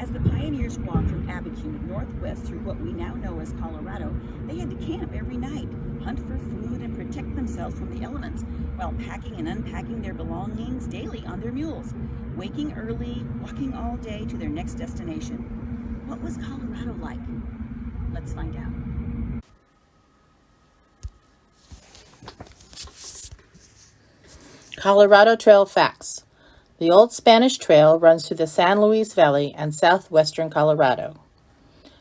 As the pioneers walked from Abiquiu Northwest through what we now know as Colorado, they had to camp every night, hunt for food, and protect themselves from the elements, while packing and unpacking their belongings daily on their mules, waking early, walking all day to their next destination. What was Colorado like? Let's find out. Colorado Trail Facts. The Old Spanish Trail runs through the San Luis Valley and southwestern Colorado.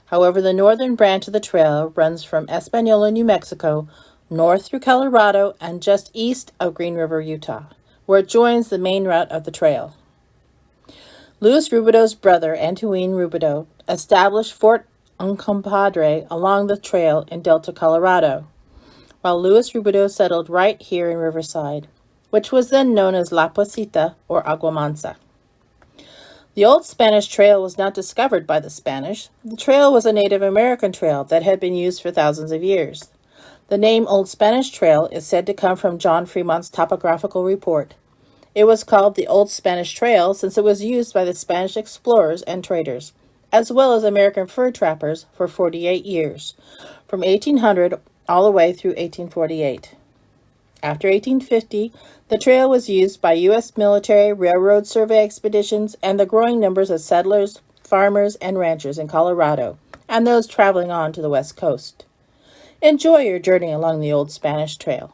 However, the northern branch of the trail runs from Espanola, New Mexico, north through Colorado and just east of Green River, Utah, where it joins the main route of the trail. Luis Rubido's brother, Antoine Rubido, established Fort Uncompadre along the trail in Delta, Colorado, while Luis Rubido settled right here in Riverside, which was then known as La Posita or Agua Mansa. The Old Spanish Trail was not discovered by the Spanish. The trail was a Native American trail that had been used for thousands of years. The name Old Spanish Trail is said to come from John Fremont's topographical report. It was called the Old Spanish Trail since it was used by the Spanish explorers and traders, as well as American fur trappers for 48 years, from 1800 all the way through 1848. After 1850, the trail was used by U.S. military railroad survey expeditions and the growing numbers of settlers, farmers, and ranchers in Colorado, and those traveling on to the West Coast. Enjoy your journey along the Old Spanish Trail.